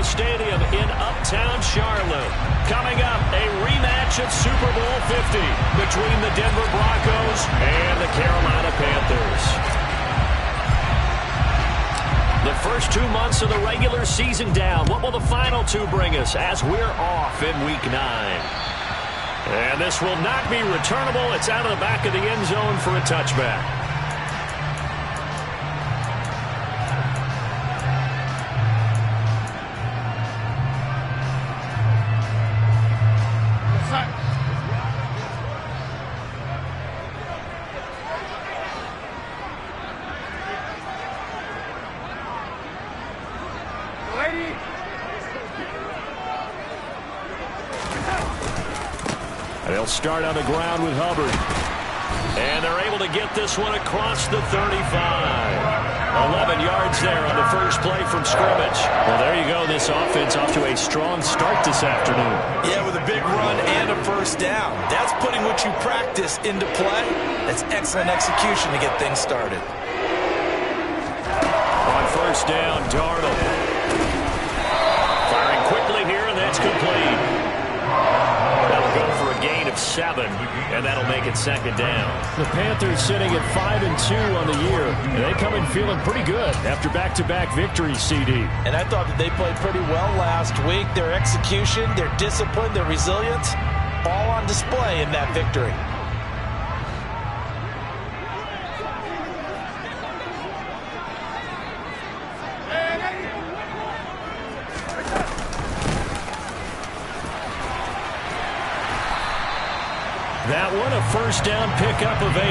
Coliseum Stadium in uptown Charlotte. Coming up, a rematch of Super Bowl 50 between the Denver Broncos and the Carolina Panthers. The first 2 months of the regular season down. What will the final two bring us as we're off in Week 9? And this will not be returnable. It's out of the back of the end zone for a touchback. They'll start on the ground with Hubbard. And they're able to get this one across the 35. 11 yards there on the first play from scrimmage. Well, there you go. This offense off to a strong start this afternoon. Yeah, with a big run and a first down. That's putting what you practice into play. That's excellent execution to get things started. On first down, Darnold. Firing quickly here, and that's complete. That'll go for a gain of 7, and that'll make it second down. The Panthers sitting at 5-2 on the year, and they come in feeling pretty good after back-to-back victories, CD. And I thought that they played pretty well last week. Their execution, their discipline, their resilience, all on display in that victory. That one, a first down pickup of 8.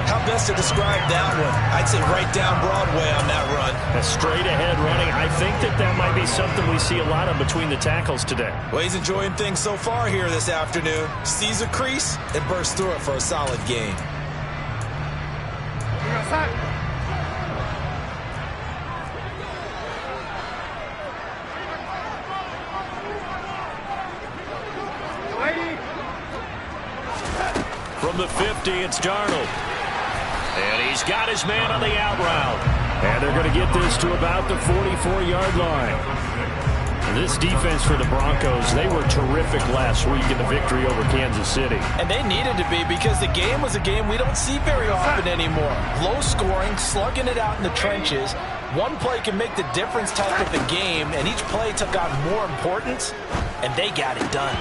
How best to describe that one? I'd say right down Broadway on that run. A straight-ahead running. I think that might be something we see a lot of between the tackles today. Well, he's enjoying things so far here this afternoon. Sees a crease and bursts through it for a solid gain. From the 50, it's Darnold. And he's got his man on the out route. And they're going to get this to about the 44-yard line. This defense for the Broncos, they were terrific last week in the victory over Kansas City. And they needed to be because the game was a game we don't see very often anymore. Low scoring, slugging it out in the trenches. One play can make the difference type of the game, and each play took on more importance, and they got it done.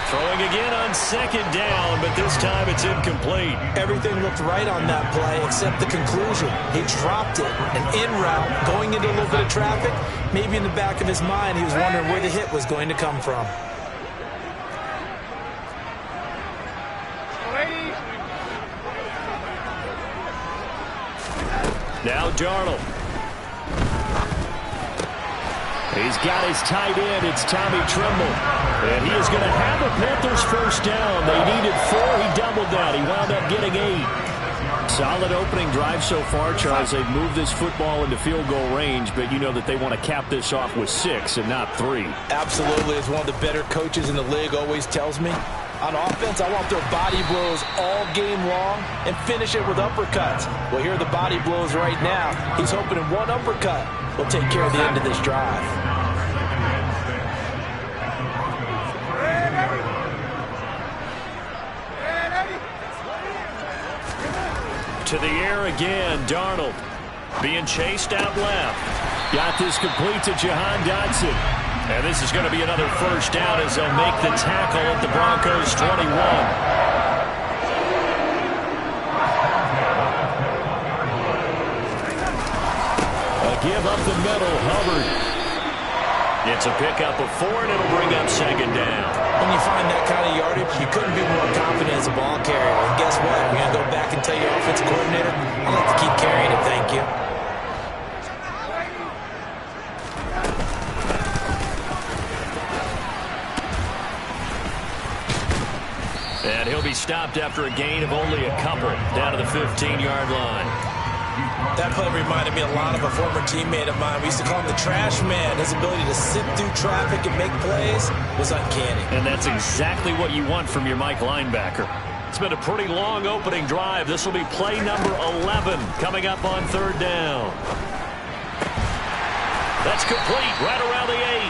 Throwing again on second down, but this time it's incomplete. Everything looked right on that play except the conclusion. He dropped it, an in route, going into a little bit of traffic. Maybe in the back of his mind he was wondering where the hit was going to come from. Now Darnold. He's got his tight end. It's Tommy Tremble. And he is going to have the Panthers first down. They needed 4. He doubled that. He wound up getting 8. Solid opening drive so far, Charles. They've moved this football into field goal range, but you know that they want to cap this off with 6 and not 3. Absolutely. As one of the better coaches in the league always tells me, on offense, I want their body blows all game long and finish it with uppercuts. Well, here are the body blows right now. He's hoping in one uppercut will take care of the end of this drive. To the air again, Darnold being chased out left. Got this complete to Jahan Dotson. And this is going to be another first down as they'll make the tackle at the Broncos' 21. A give up the middle, Hubbard. It's a pickup of 4, and it'll bring up second down. When you find that kind of yardage, you couldn't be more confident as a ball carrier. And guess what? You're going to go back and tell your offensive coordinator, I'd like to keep carrying it, thank you. And he'll be stopped after a gain of only a couple down to the 15-yard line. That play reminded me a lot of a former teammate of mine. We used to call him the trash man. His ability to sit through traffic and make plays was uncanny. And that's exactly what you want from your Mike linebacker. It's been a pretty long opening drive. This will be play number 11 coming up on third down. That's complete right around the 8.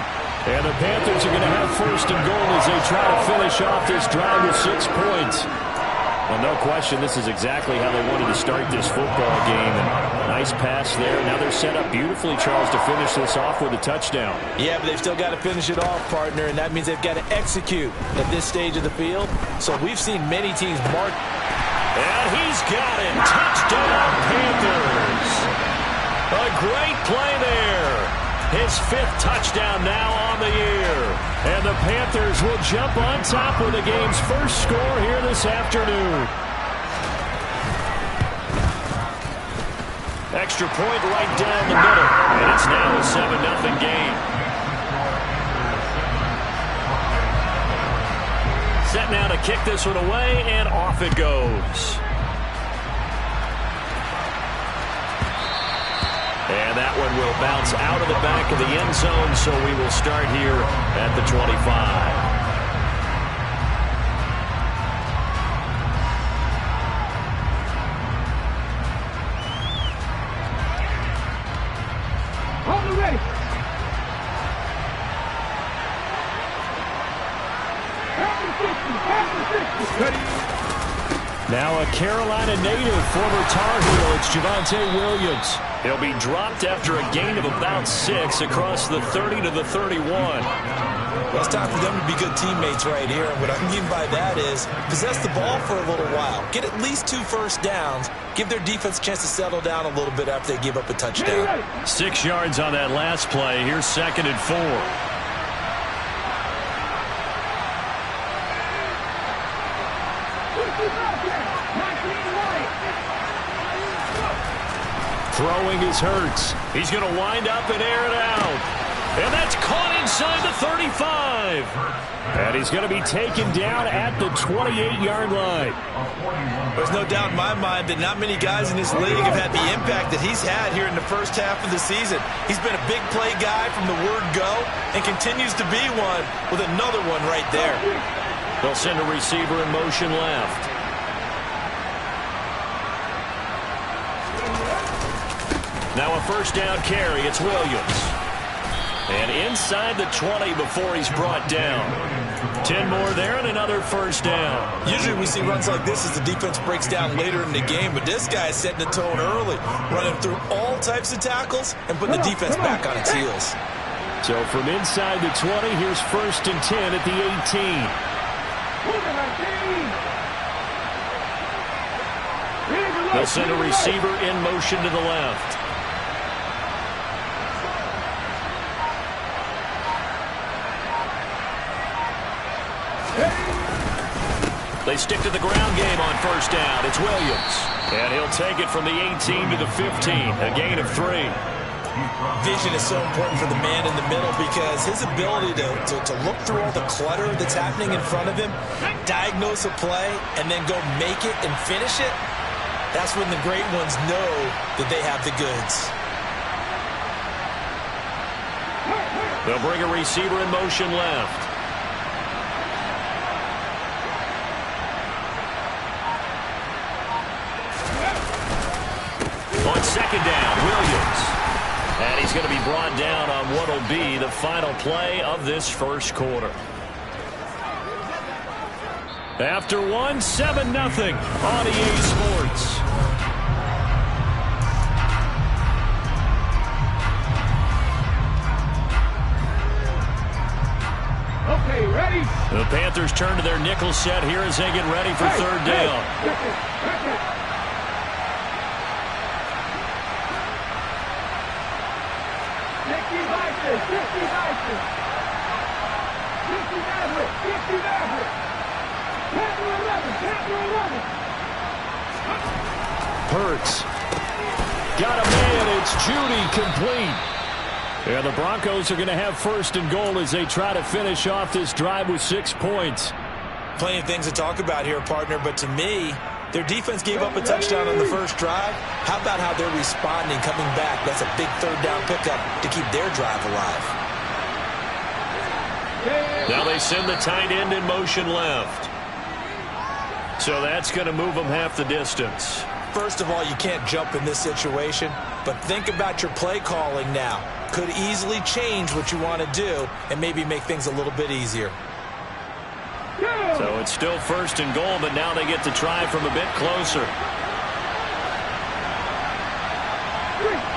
Panthers are going to have first and goal as they try to finish off this drive with 6 points. Well, no question, this is exactly how they wanted to start this football game. And nice pass there. Now they're set up beautifully, Charles, to finish this off with a touchdown. Yeah, but they've still got to finish it off, partner, and that means they've got to execute at this stage of the field. So we've seen many teams mark. And he's got it. Touchdown, Panthers. A great play there. His 5th touchdown now on the year. And the Panthers will jump on top with the game's first score here this afternoon. Extra point right down the middle. And it's now a 7-0 game. Set now to kick this one away, and off it goes. And that one will bounce out of the back of the end zone, so we will start here at the 25. Now a Carolina native, former Tar Heel, it's Javonte Williams. He'll be dropped after a gain of about 6 across the 30 to the 31. Well, it's time for them to be good teammates right here. And what I mean by that is possess the ball for a little while. Get at least 2 first downs. Give their defense a chance to settle down a little bit after they give up a touchdown. 6 yards on that last play. Here's 2nd and 4. Throwing is Hurts. He's going to wind up and air it out. And that's caught inside the 35. And he's going to be taken down at the 28-yard line. There's no doubt in my mind that not many guys in this league have had the impact that he's had here in the first half of the season. He's been a big play guy from the word go and continues to be one with another one right there. They'll send a receiver in motion left. Now a first down carry. It's Williams. And inside the 20 before he's brought down. 10 more there and another first down. Usually we see runs like this as the defense breaks down later in the game, but this guy is setting the tone early, running through all types of tackles and putting the defense back on its heels. So from inside the 20, here's 1st and 10 at the 18. They'll send a receiver in motion to the left. They stick to the ground game on first down. It's Williams. And he'll take it from the 18 to the 15. A gain of 3. Vision is so important for the man in the middle because his ability to look through all the clutter that's happening in front of him, diagnose a play, and then go make it and finish it, that's when the great ones know that they have the goods. They'll bring a receiver in motion left. On second down, Williams. And he's going to be brought down on what will be the final play of this first quarter. After 7-0 on EA Sports. Okay, ready? The Panthers turn to their nickel set here as they get ready for third down. Hurts. Got a man. It's Judy complete. Yeah, the Broncos are going to have first and goal as they try to finish off this drive with 6 points. Plenty of things to talk about here, partner, but to me, their defense gave up a touchdown on the first drive. How about how they're responding, coming back? That's a big third down pickup to keep their drive alive. Now they send the tight end in motion left. So that's going to move them half the distance. First of all, you can't jump in this situation, but think about your play calling now. could easily change what you want to do and maybe make things a little bit easier. So it's still 1st and goal, but now they get to try from a bit closer.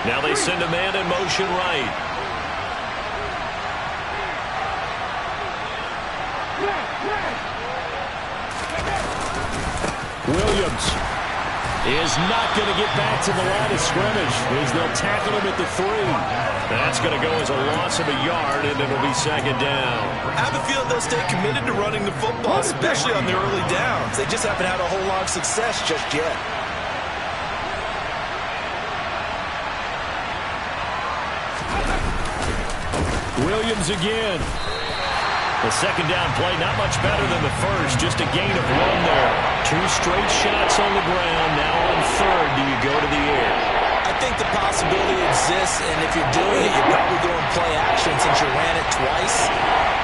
Now they send a man in motion right. Williams is not going to get back to the line of scrimmage as they'll tackle him at the 3. That's going to go as a loss of a yard, and it'll be 2nd down. I have a feeling they'll stay committed to running the football, especially on the early downs. They just haven't had a whole lot of success just yet. Williams again. The 2nd down play, not much better than the first, just a gain of 1 there. 2 straight shots on the ground. Now on 3rd, do you go to the air? I think the possibility exists, and if you're doing it, you're probably going play action since you ran it twice.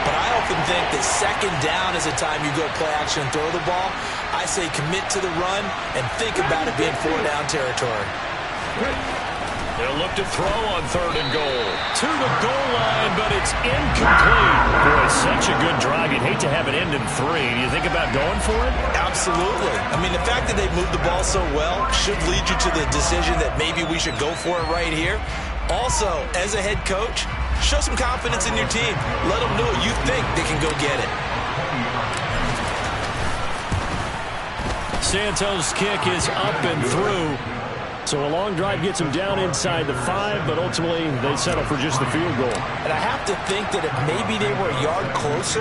But I often think that 2nd down is a time you go play action and throw the ball. I say commit to the run and think about it being 4-down territory. They'll look to throw on 3rd and goal. To the goal line, but it's incomplete. Boy, such a good drive. You'd hate to have it end in 3. Do you think about going for it? Absolutely. I mean, the fact that they moved the ball so well should lead you to the decision that maybe we should go for it right here. Also, as a head coach, show some confidence in your team. Let them know you think they can go get it. Santos' kick is up and through. So a long drive gets them down inside the 5, but ultimately they settle for just the field goal. And I have to think that if maybe they were a yard closer,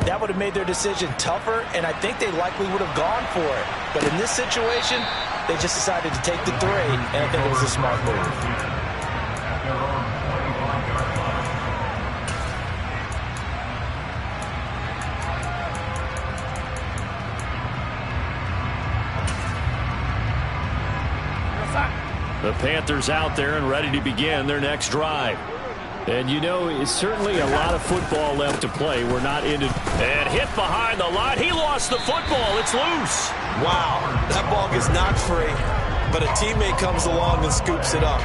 that would have made their decision tougher, and I think they likely would have gone for it. But in this situation, they just decided to take the 3, and I think it was a smart move. The Panthers out there and ready to begin their next drive. And you know, it's certainly a lot of football left to play. We're not into... And hit behind the line. He lost the football. It's loose. Wow, that ball gets knocked free, but a teammate comes along and scoops it up.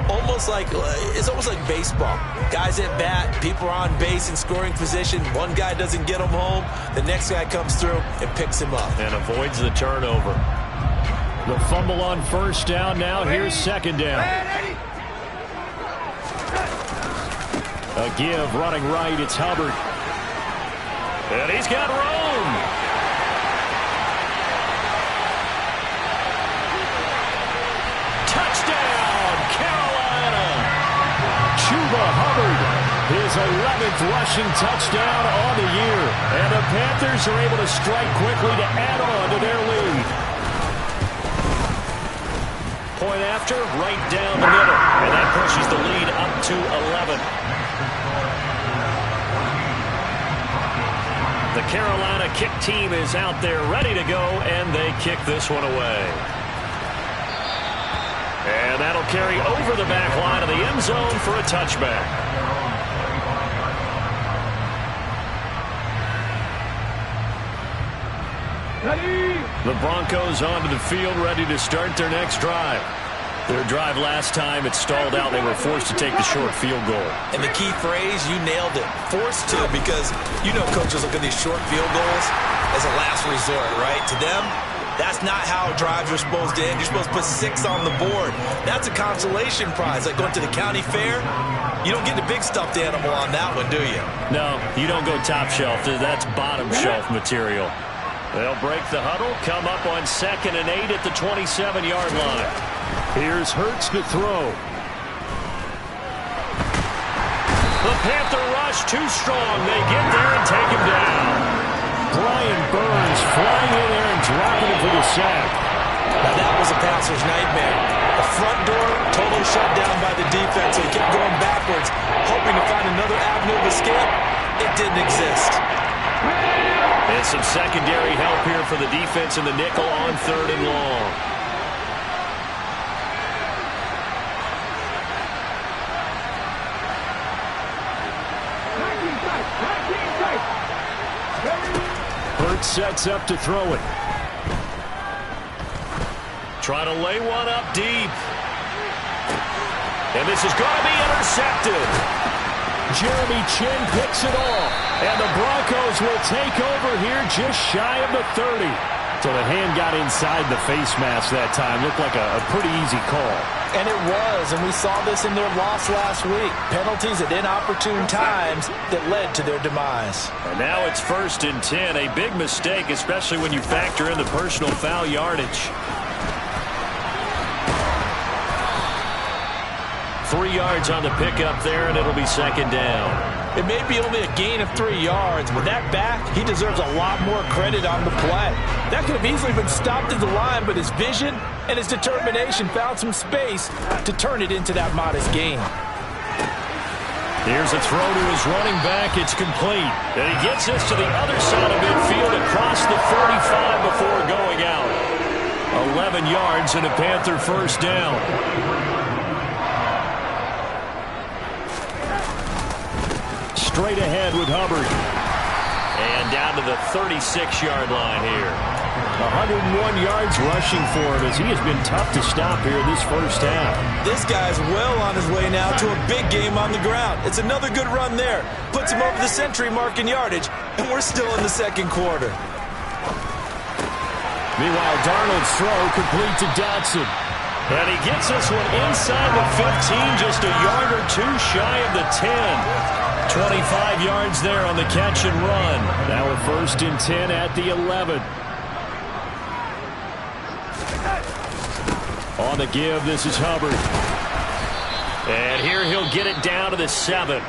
It's almost like baseball. Guys at bat, people are on base in scoring position. One guy doesn't get him home. The next guy comes through and picks him up. And avoids the turnover. The fumble on 1st down. Now here's 2nd down. A give running right. It's Hubbard. And he's got room. Touchdown, Carolina. Chuba Hubbard, his 11th rushing touchdown on the year. And the Panthers are able to strike quickly to add on to their lead. Point after, right down the middle. And that pushes the lead up to 11. The Carolina kick team is out there ready to go, and they kick this one away. And that'll carry over the back line of the end zone for a touchback. The Broncos onto the field, ready to start their next drive. Their drive last time, it stalled out. They were forced to take the short field goal. And the key phrase, you nailed it. Forced to, because you know coaches look at these short field goals as a last resort, right? To them, that's not how drives are supposed to end. You're supposed to put 6 on the board. That's a consolation prize, like going to the county fair. You don't get the big stuffed animal on that one, do you? No, you don't go top shelf. That's bottom shelf material. They'll break the huddle, come up on 2nd and 8 at the 27-yard line. Here's Hurts to throw. The Panther rush too strong. They get there and take him down. Brian Burns flying in there and dropping him for the sack. Now that was a passer's nightmare. The front door totally shut down by the defense, so he kept going backwards, hoping to find another avenue of escape. It didn't exist. And some secondary help here for the defense in the nickel on 3rd and long. Hurts sets up to throw it. Try to lay one up deep. And this is going to be intercepted. Jeremy Chinn picks it off. And the Broncos will take over here just shy of the 30. So the hand got inside the face mask that time. Looked like a pretty easy call. And it was, and we saw this in their loss last week. Penalties at inopportune times that led to their demise. And now it's 1st and 10. A big mistake, especially when you factor in the personal foul yardage. 3 yards on the pickup there, and it'll be 2nd down. It may be only a gain of 3 yards, but that back, he deserves a lot more credit on the play. That could have easily been stopped at the line, but his vision and his determination found some space to turn it into that modest gain. Here's a throw to his running back. It's complete. And he gets this to the other side of midfield across the 45 before going out. 11 yards and a Panther 1st down. Straight ahead with Hubbard. And down to the 36-yard line here. 101 yards rushing for him as he has been tough to stop here this first half. This guy's well on his way now to a big game on the ground. It's another good run there. Puts him over the century mark in yardage, and we're still in the 2nd quarter. Meanwhile, Darnold's throw complete to Dotson. And he gets this one inside the 15, just a yard or 2 shy of the 10. 25 yards there on the catch and run. Now a 1st and 10 at the 11. On the give, this is Hubbard. And here he'll get it down to the 7.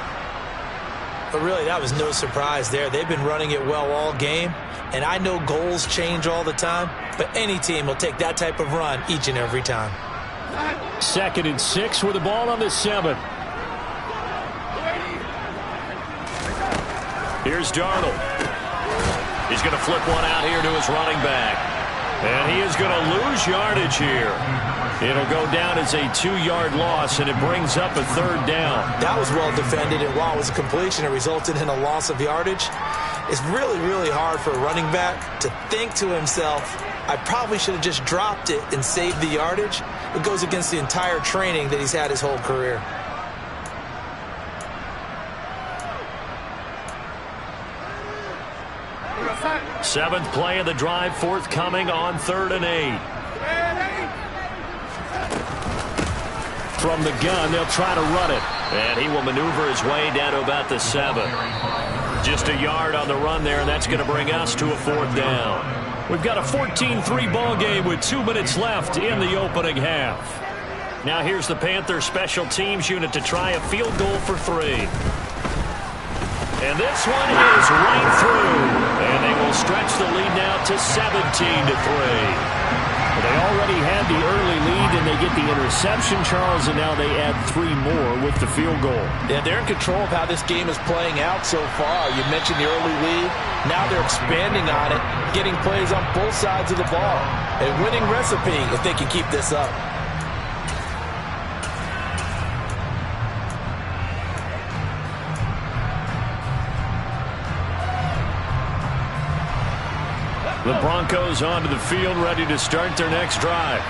But really, that was no surprise there. They've been running it well all game. And I know goals change all the time, but any team will take that type of run each and every time. 2nd and 6 with the ball on the 7. Here's Darnold. He's going to flip one out here to his running back. And he is going to lose yardage here. It'll go down as a 2-yard loss, and it brings up a 3rd down. That was well defended, and while it was a completion, it resulted in a loss of yardage. It's really, really hard for a running back to think to himself, I probably should have just dropped it and saved the yardage. It goes against the entire training that he's had his whole career. Seventh play of the drive forthcoming on 3rd and 8. From the gun, they'll try to run it. And he will maneuver his way down to about the 7. Just a yard on the run there, and that's going to bring us to a 4th down. We've got a 14-3 ball game with 2 minutes left in the opening half. Now here's the Panther special teams unit to try a field goal for 3. And this one is right through. And they will stretch the lead now to 17-3. Well, they already had the early lead, and they get the interception, Charles, and now they add 3 more with the field goal. Yeah, they're in control of how this game is playing out so far. You mentioned the early lead. Now they're expanding on it, getting plays on both sides of the ball. A winning recipe if they can keep this up. The Broncos onto the field, ready to start their next drive.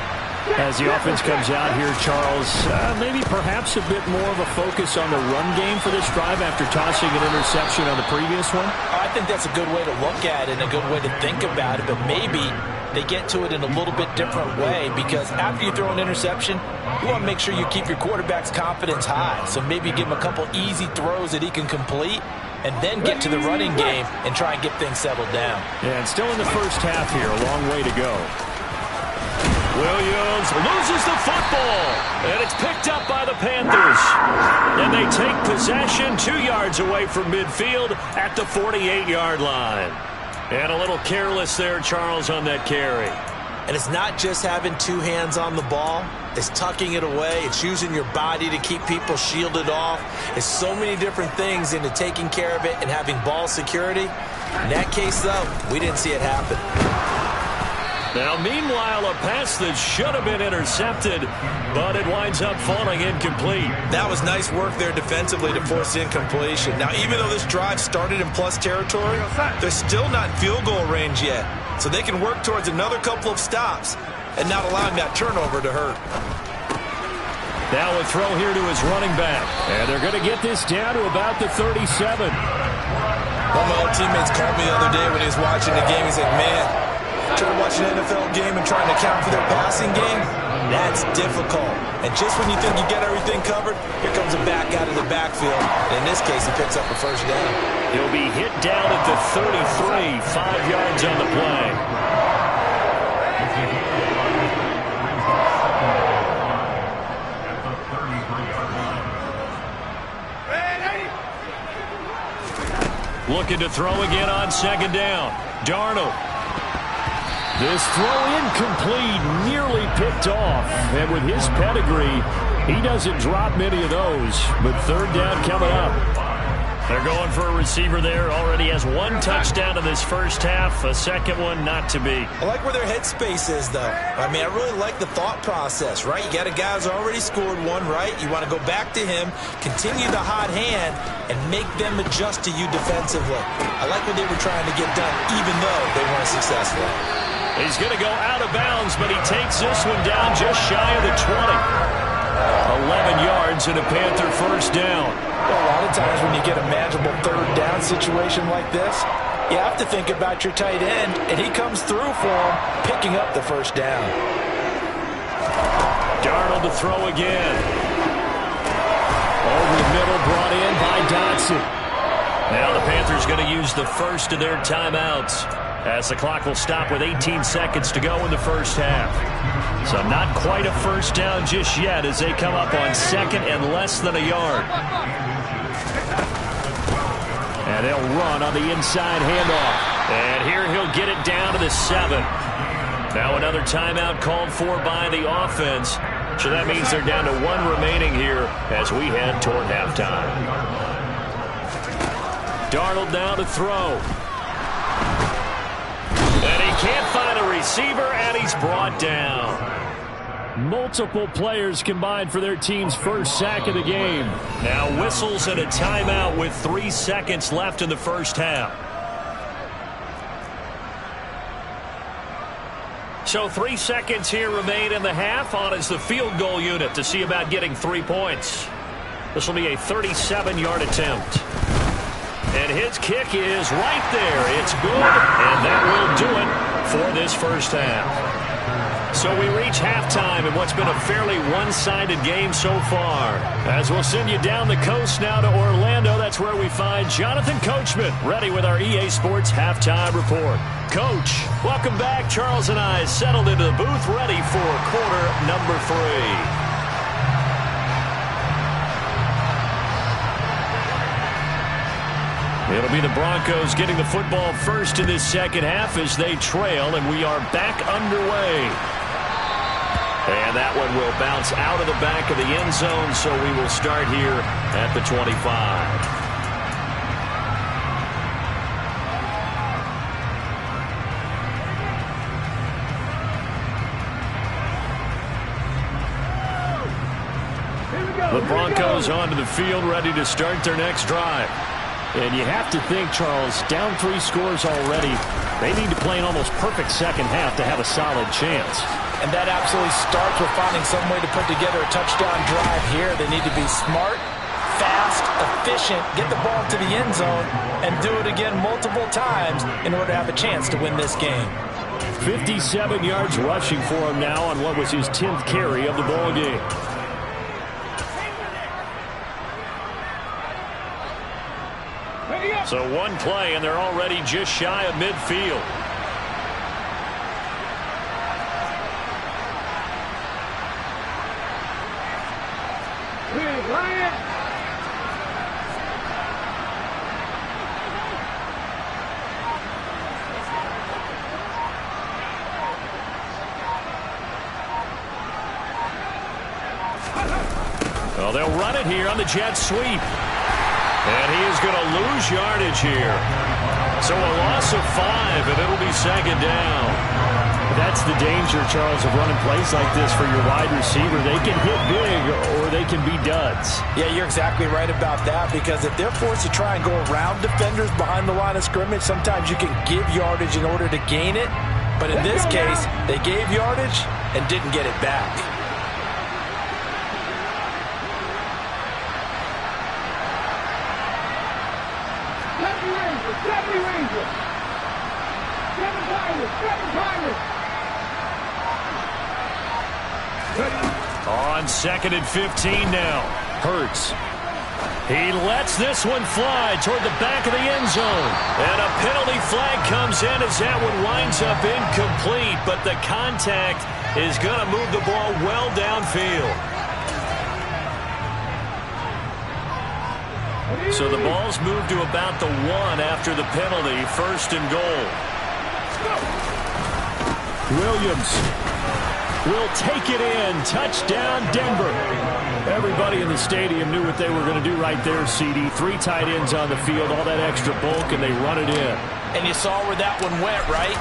As the offense comes out here, Charles, maybe perhaps a bit more of a focus on the run game for this drive after tossing an interception on the previous one? I think that's a good way to look at it and a good way to think about it, but maybe they get to it in a little bit different way, because after you throw an interception, you want to make sure you keep your quarterback's confidence high. So maybe give him a couple easy throws that he can complete, and then get to the running game and try and get things settled down. Yeah, and still in the first half here, a long way to go. Williams loses the football, and it's picked up by the Panthers. And they take possession 2 yards away from midfield at the 48-yard line. And a little careless there, Charles, on that carry. And it's not just having 2 hands on the ball. It's tucking it away. It's using your body to keep people shielded off. It's so many different things into taking care of it and having ball security. In that case, though, we didn't see it happen. Now, meanwhile, a pass that should have been intercepted, but it winds up falling incomplete. That was nice work there defensively to force incompletion. Now, even though this drive started in plus territory, they're still not in field goal range yet. So they can work towards another couple of stops and not allowing that turnover to hurt. Now a throw here to his running back. And they're going to get this down to about the 37. One of my old teammates called me the other day when he was watching the game. He said, man, trying to watch an NFL game and trying to account for their passing game, that's difficult. And just when you think you get everything covered, here comes a back out of the backfield. And in this case, he picks up a first down. He'll be hit down at the 33, 5 yards on the play. Looking to throw again on second down. Darnold. This throw incomplete, nearly picked off. And with his pedigree, he doesn't drop many of those. But third down coming up. They're going for a receiver there. Already has one touchdown in this first half. A second one not to be. I like where their headspace is, though. I mean, I really like the thought process, right? You got a guy who's already scored one, right? You want to go back to him, continue the hot hand, and make them adjust to you defensively. I like what they were trying to get done, even though they weren't successful. He's going to go out of bounds, but he takes this one down just shy of the 20. 11 yards and a Panther first down. Well, a lot of times when you get a manageable third down situation like this, you have to think about your tight end, and he comes through for him, picking up the first down. Darnold to throw again. Over the middle, brought in by Dotson. Now the Panthers going to use the first of their timeouts, as the clock will stop with 18 seconds to go in the first half. So not quite a first down just yet as they come up on second and less than a yard. And they'll run on the inside handoff. And here he'll get it down to the 7. Now another timeout called for by the offense. So that means they're down to 1 remaining here as we head toward halftime. Darnold now to throw. And he can't find a receiver, and he's brought down. Multiple players combined for their team's first sack of the game. Now whistles and a timeout with 3 seconds left in the first half. So 3 seconds here remain in the half. On is the field goal unit to see about getting 3 points. This will be a 37-yard attempt. And his kick is right there. It's good, and that will do it for this first half. So we reach halftime in what's been a fairly one-sided game so far. As we'll send you down the coast now to Orlando, that's where we find Jonathan Coachman, ready with our EA Sports Halftime Report. Coach, welcome back. Charles and I settled into the booth, ready for quarter number 3. It'll be the Broncos getting the football first in this second half as they trail, and we are back underway. And that one will bounce out of the back of the end zone, so we will start here at the 25. The Broncos onto the field, ready to start their next drive. And you have to think, Charles, down 3 scores already. They need to play an almost perfect second half to have a solid chance. And that absolutely starts with finding some way to put together a touchdown drive here. They need to be smart, fast, efficient, get the ball to the end zone, and do it again multiple times in order to have a chance to win this game. 57 yards rushing for him now on what was his 10th carry of the ball game. So one play, and they're already just shy of midfield. Well, they'll run it here on the jet sweep. And he is going to lose yardage here. So a loss of 5, and it'll be second down. That's the danger, Charles, of running plays like this for your wide receiver. They can hit big or they can be duds. Yeah, you're exactly right about that, because if they're forced to try and go around defenders behind the line of scrimmage, sometimes you can give yardage in order to gain it. But in this case, they gave yardage and didn't get it back. On 2nd and 15 now. Hurts. He lets this one fly toward the back of the end zone. And a penalty flag comes in as that one winds up incomplete. But the contact is going to move the ball well downfield. So the ball's moved to about the 1 after the penalty. 1st and goal. Williams will take it in. Touchdown, Denver. Everybody in the stadium knew what they were going to do right there, CD. 3 tight ends on the field, all that extra bulk, and they run it in. And you saw where that one went, right?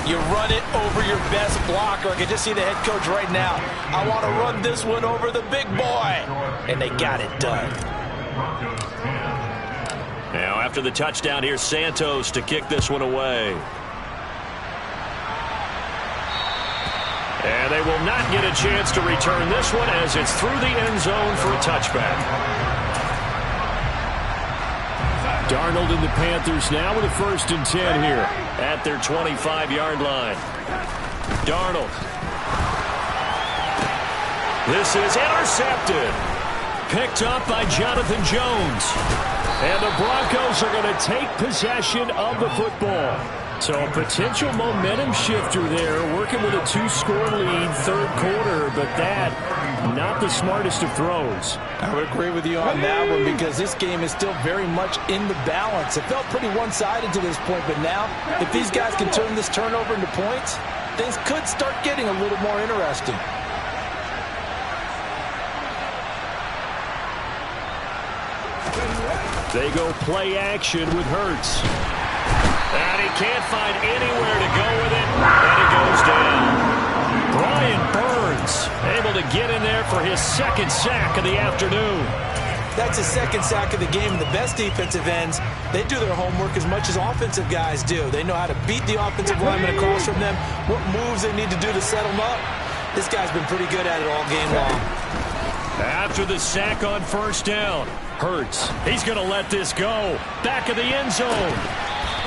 You run it over your best blocker. I can just see the head coach right now. I want to run this one over the big boy. And they got it done. Now, after the touchdown, here's Santos to kick this one away. And they will not get a chance to return this one as it's through the end zone for a touchback. Darnold and the Panthers now with a 1st and 10 here. At their 25-yard line. Darnold. This is intercepted. Picked up by Jonathan Jones. And the Broncos are going to take possession of the football. So a potential momentum shifter there, working with a 2-score lead, 3rd quarter, but that, not the smartest of throws. I would agree with you on that one because this game is still very much in the balance. It felt pretty one-sided to this point, but now, if these guys can turn this turnover into points, things could start getting a little more interesting. They go play action with Hurts. And he can't find anywhere to go with it, and it goes down. Brian Burns able to get in there for his 2nd sack of the afternoon. That's his 2nd sack of the game, and the best defensive ends, they do their homework as much as offensive guys do. They know how to beat the offensive lineman across from them, what moves they need to do to set them up. This guy's been pretty good at it all game long. After the sack on 1st down, Hurts, he's going to let this go. Back of the end zone.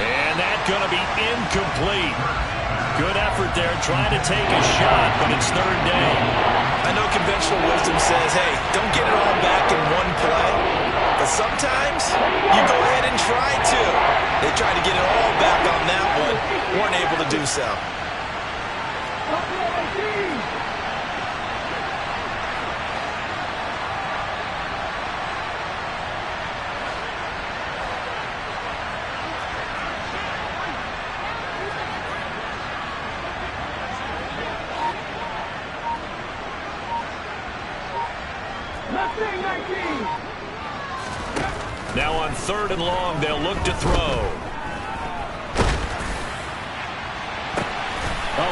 And that's going to be incomplete. Good effort there, trying to take a shot, but it's 3rd down. I know conventional wisdom says, hey, don't get it all back in one play. But sometimes you go ahead and try to. They tried to get it all back on that one. Weren't able to do so. Now on 3rd and long, they'll look to throw.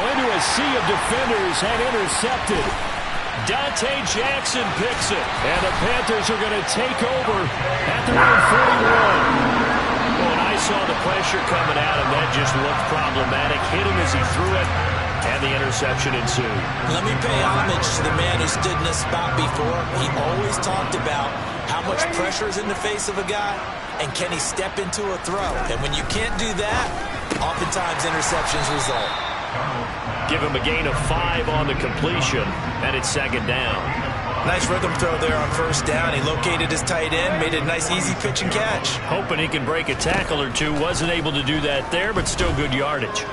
Into a sea of defenders and intercepted. Dante Jackson picks it. And the Panthers are going to take over at their own 41. Well, and I saw the pressure coming at him. That just looked problematic. Hit him as he threw it, and the interception ensued. Let me pay homage to the man who stood in this spot before. He always talked about how much pressure is in the face of a guy, and can he step into a throw? And when you can't do that, oftentimes interceptions result. Give him a gain of 5 on the completion, and it's 2nd down. Nice rhythm throw there on 1st down. He located his tight end, made it a nice easy pitch and catch. Hoping he can break a tackle or two. Wasn't able to do that there, but still good yardage.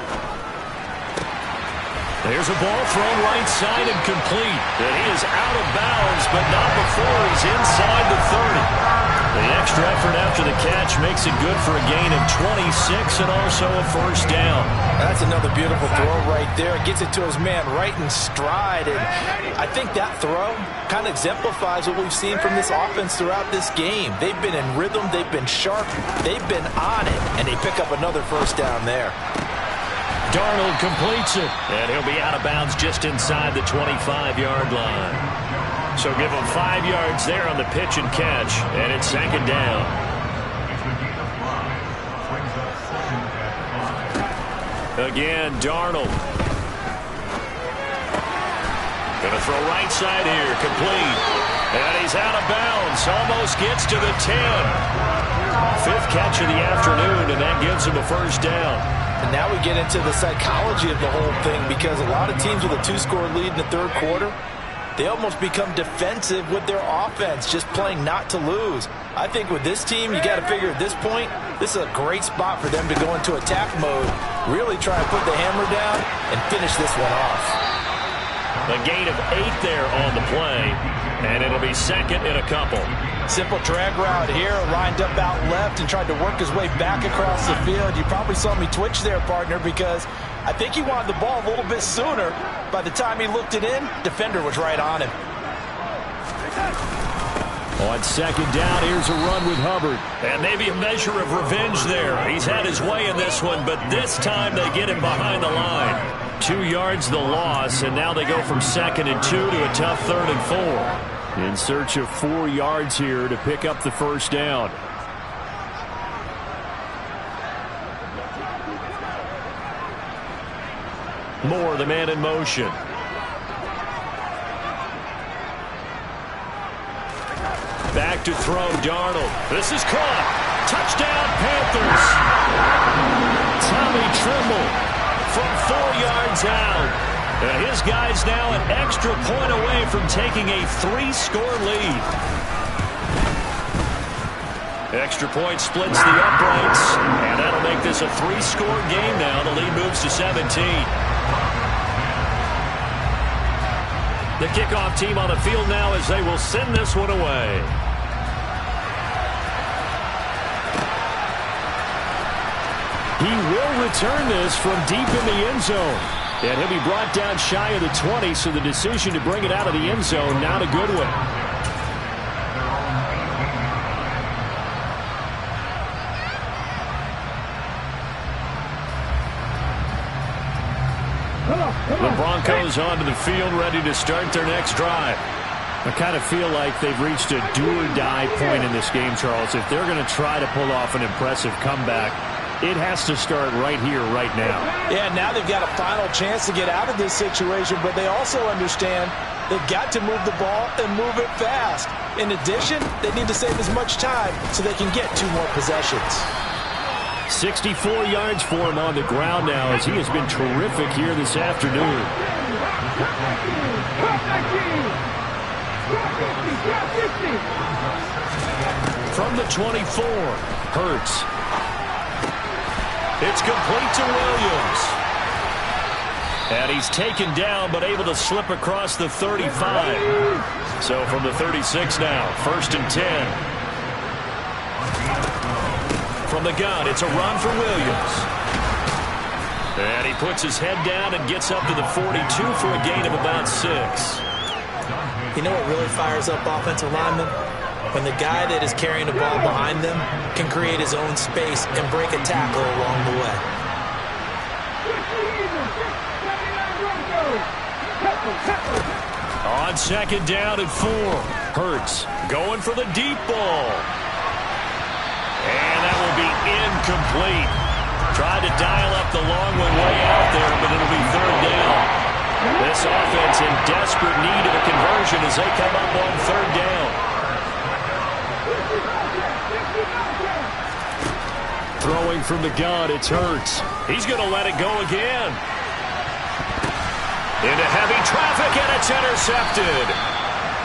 There's a ball thrown right side and complete. And he is out of bounds, but not before he's inside the 30. The extra effort after the catch makes it good for a gain of 26 and also a 1st down. That's another beautiful throw right there. Gets it to his man right in stride. And I think that throw kind of exemplifies what we've seen from this offense throughout this game. They've been in rhythm. They've been sharp. They've been on it. And they pick up another 1st down there. Darnold completes it, and he'll be out of bounds just inside the 25-yard line. So give him 5 yards there on the pitch and catch, and it's 2nd down. Again, Darnold. Going to throw right side here, complete. And he's out of bounds, almost gets to the 10. Fifth catch of the afternoon, and that gives him a first down. And now we get into the psychology of the whole thing, because a lot of teams with a 2-score lead in the third quarter, they almost become defensive with their offense, just playing not to lose. I think with this team, you got to figure at this point, this is a great spot for them to go into attack mode, really try and put the hammer down and finish this one off. The gain of 8 there on the play, and it'll be second and a couple. Simple drag route here, lined up out left and tried to work his way back across the field. You probably saw me twitch there, partner, because I think he wanted the ball a little bit sooner. By the time he looked it in, defender was right on him. On second down, here's a run with Hubbard. And maybe a measure of revenge there. He's had his way in this one, but this time they get him behind the line. 2 yards the loss, and now they go from 2nd and 2 to a tough 3rd and 4. In search of 4 yards here to pick up the first down. Moore, the man in motion. Back to throw, Darnold. This is caught. Touchdown, Panthers. Tommy Tremble from 4 yards out. And his guy's now an extra point away from taking a 3-score lead. Extra point splits the uprights, and that'll make this a 3-score game now. The lead moves to 17. The kickoff team on the field now as they will send this one away. He will return this from deep in the end zone. And he'll be brought down shy of the 20, so the decision to bring it out of the end zone, not a good one. The Broncos onto the field, ready to start their next drive. I kind of feel like they've reached a do-or-die point in this game, Charles. If they're going to try to pull off an impressive comeback, it has to start right here, right now. Yeah, now they've got a final chance to get out of this situation, but they also understand they've got to move the ball and move it fast. In addition, they need to save as much time so they can get 2 more possessions. 64 yards for him on the ground now, as he has been terrific here this afternoon. From the 24, Hurts. It's complete to Williams. And he's taken down, but able to slip across the 35. So from the 36 now, 1st and 10. From the gun, it's a run for Williams. And he puts his head down and gets up to the 42 for a gain of about 6. You know what really fires up offensive linemen? When the guy that is carrying the ball behind them can create his own space and break a tackle along the way. On 2nd down and 4, Hurts going for the deep ball. And that will be incomplete. Tried to dial up the long one way out there, but it'll be 3rd down. This offense in desperate need of a conversion as they come up on 3rd down. Throwing from the gun, it's Hurts. He's going to let it go again. Into heavy traffic, and it's intercepted.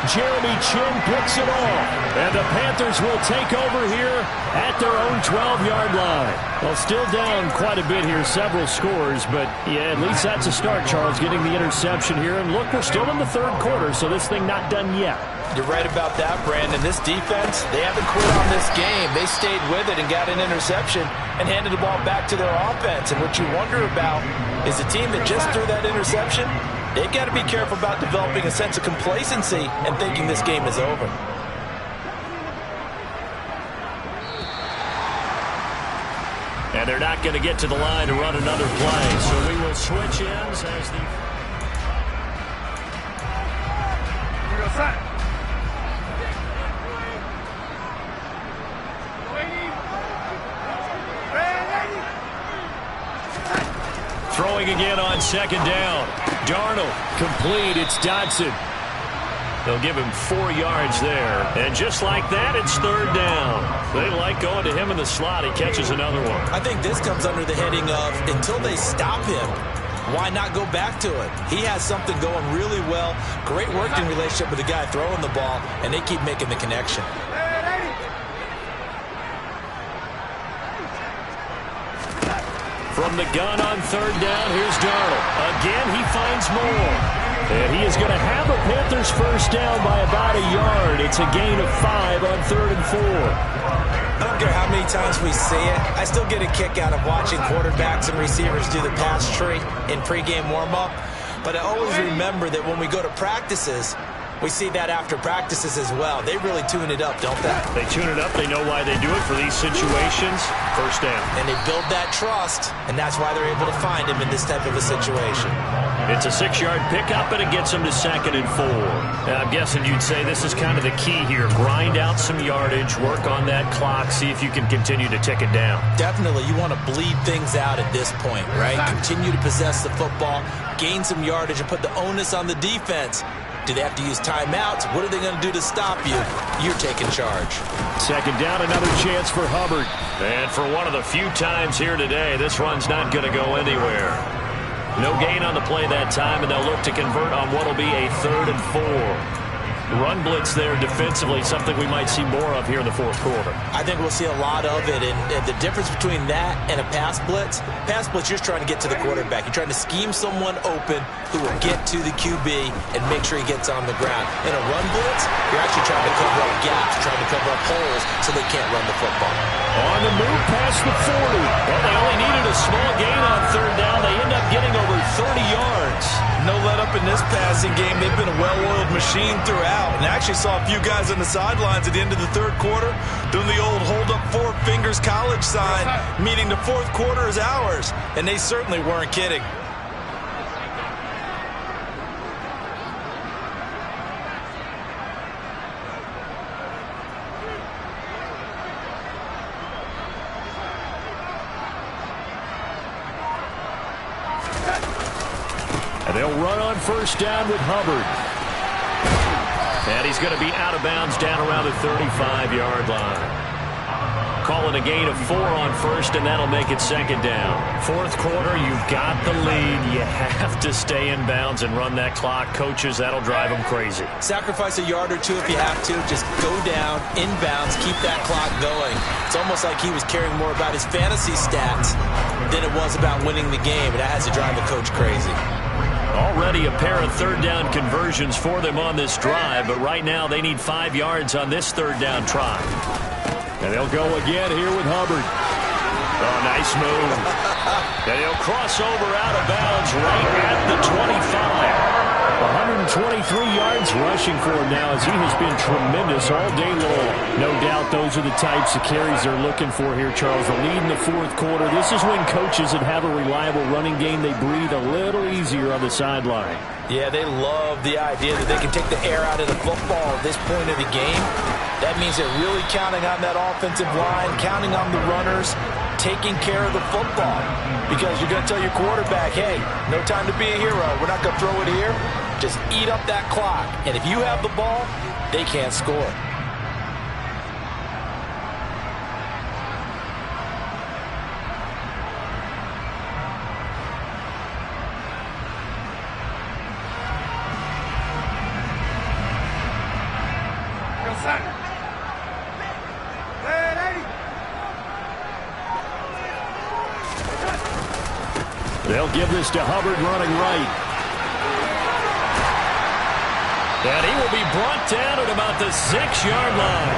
Jeremy Chinn picks it off. And the Panthers will take over here at their own 12-yard line. Well, still down quite a bit here, several scores, but yeah, at least that's a start, Charles, getting the interception here. And look, we're still in the 3rd quarter, so this thing not done yet. You're right about that, Brandon. This defense, they haven't quit on this game. They stayed with it and got an interception and handed the ball back to their offense. And what you wonder about is the team that just threw that interception, they've got to be careful about developing a sense of complacency and thinking this game is over. And they're not going to get to the line to run another play. So we will switch ends as the... Throwing again on 2nd down. Darnold. Complete. It's Dodson. They'll give him 4 yards there. And just like that, it's third down. They like going to him in the slot. He catches another one. I think this comes under the heading of until they stop him, why not go back to it? He has something going really well. Great working relationship with the guy throwing the ball, and they keep making the connection. From the gun on third down, here's Darnold. Again, he finds more. And he is going to have a Panthers first down by about a yard. It's a gain of 5 on 3rd and 4. I don't care how many times we see it. I still get a kick out of watching quarterbacks and receivers do the pass tree in pregame warm-up. But I always remember that when we go to practices, we see that after practices as well. They really tune it up, don't they? They tune it up. They know why they do it for these situations. First down. And they build that trust, and that's why they're able to find him in this type of a situation. It's a 6-yard pickup, and it gets them to 2nd and 4. And I'm guessing you'd say this is kind of the key here. Grind out some yardage, work on that clock, see if you can continue to tick it down. Definitely. You want to bleed things out at this point, right? Continue to possess the football, gain some yardage, and put the onus on the defense. Do they have to use timeouts? What are they going to do to stop you? You're taking charge. 2nd down, another chance for Hubbard. And for one of the few times here today, this run's not going to go anywhere. No gain on the play that time, and they'll look to convert on what will be a 3rd and 4. Run blitz there defensively, something we might see more of here in the 4th quarter. I think we'll see a lot of it, and the difference between that and a pass blitz, you're just trying to get to the quarterback. You're trying to scheme someone open who will get to the QB and make sure he gets on the ground. In a run blitz, you're actually trying to cover up gaps, trying to cover up holes so they can't run the football. On the move past the 40. Well, they only needed a small gain on 3rd down. They end up getting over 30 yards. No let up in this passing game. They've been a well-oiled machine throughout. And I actually saw a few guys on the sidelines at the end of the 3rd quarter doing the old hold up 4 fingers college sign, meaning the 4th quarter is ours. And they certainly weren't kidding. And they'll run on first down with Hubbard. And he's going to be out of bounds down around the 35-yard line. Calling a gain of 4 on first, and that'll make it 2nd down. 4th quarter, you've got the lead. You have to stay in bounds and run that clock. Coaches, that'll drive them crazy. Sacrifice a yard or 2 if you have to. Just go down, in bounds, keep that clock going. It's almost like he was caring more about his fantasy stats than it was about winning the game, and that has to drive the coach crazy. Already a pair of 3rd down conversions for them on this drive, but right now they need 5 yards on this 3rd down try. And they'll go again here with Hubbard. Oh, nice move. And he'll cross over out of bounds right at the 25. 123 yards rushing for him now as he has been tremendous all day long. No doubt those are the types of carries they're looking for here, Charles. The lead in the 4th quarter. This is when coaches that have a reliable running game, they breathe a little easier on the sideline. Yeah, they love the idea that they can take the air out of the football at this point of the game. That means they're really counting on that offensive line, counting on the runners, taking care of the football. Because you're going to tell your quarterback, hey, no time to be a hero. We're not going to throw it here. Just eat up that clock. And if you have the ball, they can't score. They'll give this to Hubbard running right. And he will be brought down at about the 6-yard line.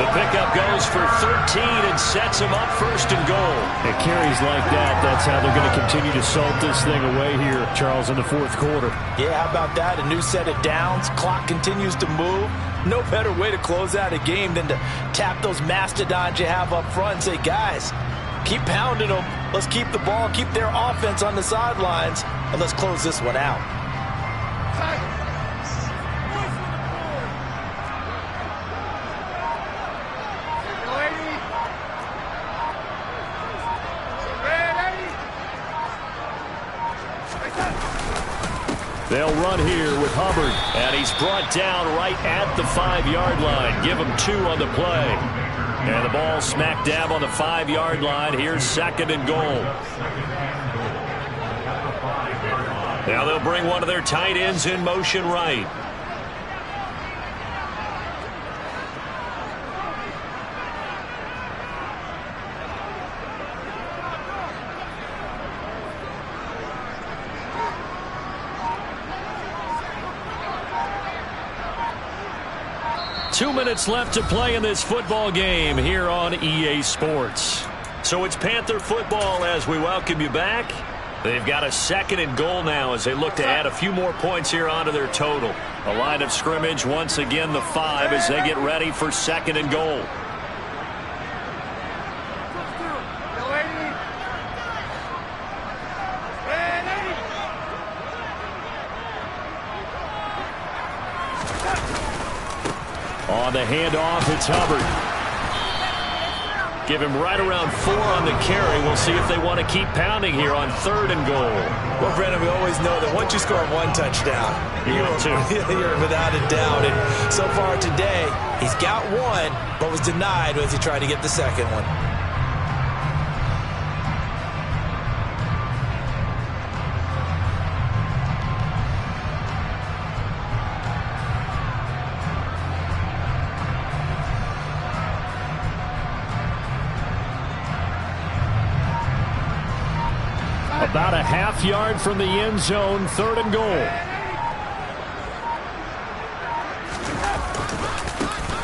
The pickup goes for 13 and sets him up 1st and goal. It carries like that. That's how they're going to continue to salt this thing away here, Charles, in the 4th quarter. Yeah, how about that? A new set of downs. Clock continues to move. No better way to close out a game than to tap those mastodons you have up front and say, guys, keep pounding them. Let's keep the ball, keep their offense on the sidelines, and let's close this one out. They'll run here with Hubbard. And he's brought down right at the 5-yard line. Give him 2 on the play. And the ball smack dab on the 5-yard line. Here's 2nd and goal. Now they'll bring one of their tight ends in motion right. Two minutes left to play in this football game here on EA Sports. So it's Panther football as we welcome you back. They've got a 2nd and goal now as they look to add a few more points here onto their total. A line of scrimmage, once again the 5 as they get ready for 2nd and goal. On the handoff, it's Hubbard. Give him right around 4 on the carry. We'll see if they want to keep pounding here on 3rd and goal. Well, Brandon, we always know that once you score 1 touchdown, you're without a doubt. And so far today, he's got 1, but was denied as he tried to get the 2nd one. About a half yard from the end zone, 3rd and goal.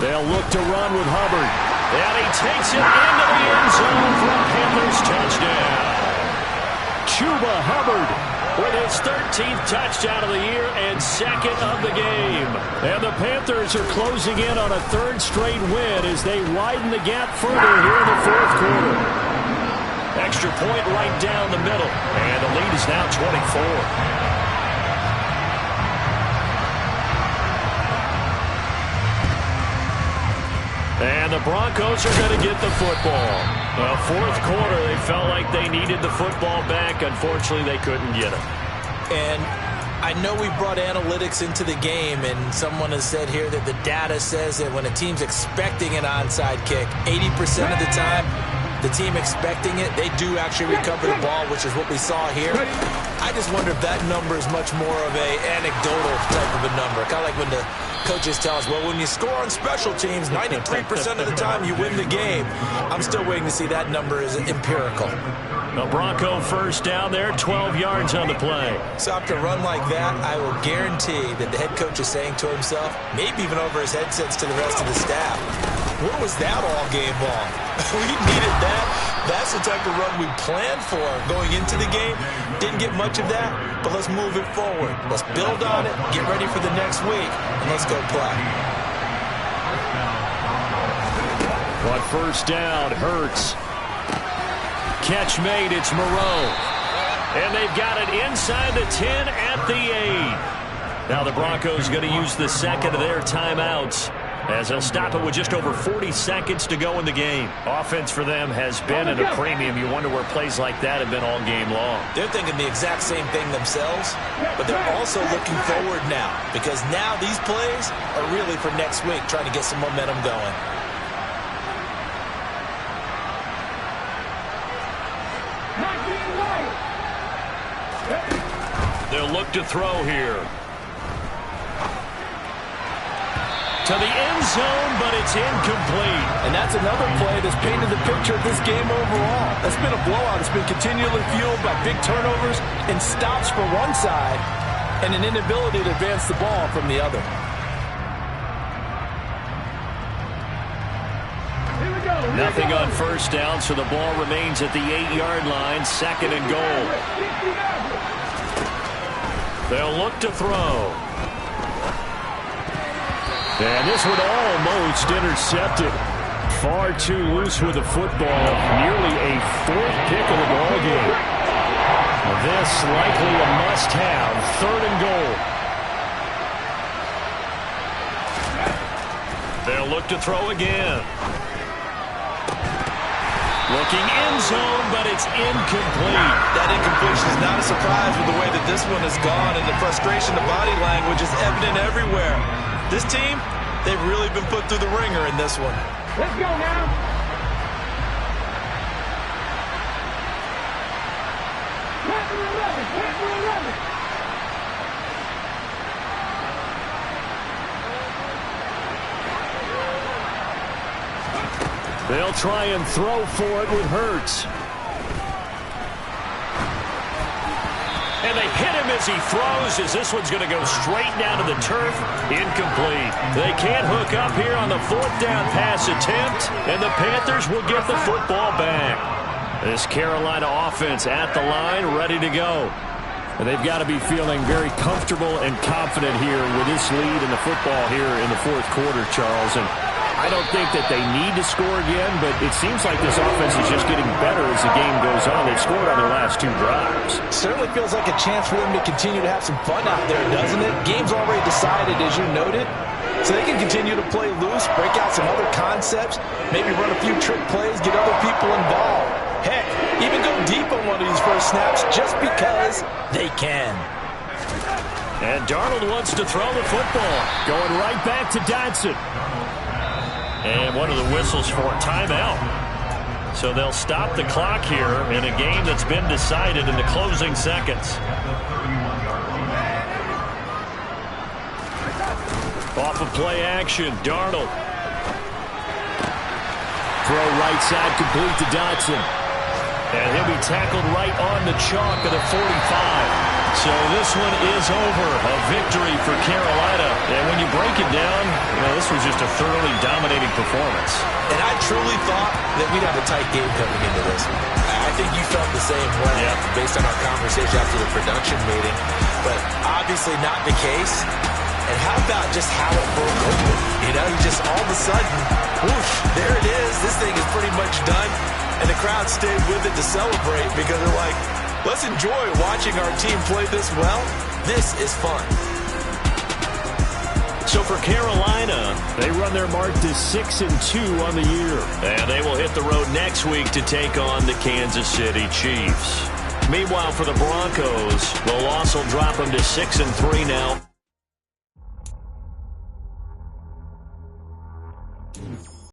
They'll look to run with Hubbard. And he takes it into the end zone for a Panthers touchdown. Chuba Hubbard with his 13th touchdown of the year and 2nd of the game. And the Panthers are closing in on a 3rd straight win as they widen the gap further here in the 4th quarter. Extra point right down the middle. And the lead is now 24. And the Broncos are going to get the football. Well, 4th quarter, they felt like they needed the football back. Unfortunately, they couldn't get it. And I know we brought analytics into the game, and someone has said here that the data says that when a team's expecting an onside kick, 80% of the time, the team expecting it, they do actually recover the ball, which is what we saw here. I just wonder if that number is much more of a anecdotal type of a number. Kind of like when the coaches tell us, well, when you score on special teams, 93% of the time you win the game. I'm still waiting to see that number is empirical. The Bronco first down there, 12 yards on the play. So after a run like that, I will guarantee that the head coach is saying to himself, maybe even over his headsets to the rest of the staff, what was that all game long? We needed that. That's the type of run we planned for going into the game. Didn't get much of that, but let's move it forward. Let's build on it, get ready for the next week, and let's go play. On first down, Hurts. Catch made, it's Moreau. And they've got it inside the 10 at the 8. Now the Broncos going to use the 2nd of their timeouts, as they'll stop it with just over 40 seconds to go in the game. Offense for them has been at a premium. You wonder where plays like that have been all game long. They're thinking the exact same thing themselves, but they're also looking forward now, because now these plays are really for next week, trying to get some momentum going. They'll look to throw here. To the end zone, but it's incomplete. And that's another play that's painted the picture of this game overall. That's been a blowout. It's been continually fueled by big turnovers and stops for one side and an inability to advance the ball from the other. Nothing on first down, so the ball remains at the 8-yard line, 2nd and goal. They'll look to throw. And this one almost intercepted. Far too loose with the football. Nearly a 4th pick of the ball game. This likely a must-have. 3rd and goal. They'll look to throw again. Looking end zone, but it's incomplete. That incompletion is not a surprise with the way that this one has gone, and the frustration, the body language is evident everywhere. This team, they've really been put through the ringer in this one. Let's go now. They'll try and throw for it with Hurts. And they hit him as he throws, as this one's going to go straight down to the turf. Incomplete. They can't hook up here on the fourth down pass attempt, and the Panthers will get the football back. This Carolina offense at the line, ready to go. And they've got to be feeling very comfortable and confident here with this lead in the football here in the fourth quarter, Charles. And I don't think that they need to score again, but it seems like this offense is just getting better as the game goes on. They've scored on their last 2 drives. Certainly feels like a chance for them to continue to have some fun out there, doesn't it? Game's already decided, as you noted. So they can continue to play loose, break out some other concepts, maybe run a few trick plays, get other people involved. Heck, even go deep on one of these first snaps just because they can. And Darnold wants to throw the football. Going right back to Dotson. And one of the whistles for a timeout. So they'll stop the clock here in a game that's been decided in the closing seconds. Off of play action, Darnold. Throw right side complete to Dotson. And he'll be tackled right on the chalk at the 45. So this one is over. A victory for Carolina. And when you break it down, this was just a thoroughly dominating performance. And I truly thought that we'd have a tight game coming into this one. I think you felt the same way based on our conversation after the production meeting. But obviously not the case. And how about just how it broke open? Just all of a sudden, whoosh, there it is. This thing is pretty much done. And the crowd stayed with it to celebrate because they're like, let's enjoy watching our team play this well. This is fun. So for Carolina, they run their mark to 6-2 on the year. And they will hit the road next week to take on the Kansas City Chiefs. Meanwhile, for the Broncos, the loss will drop them to 6-3 now.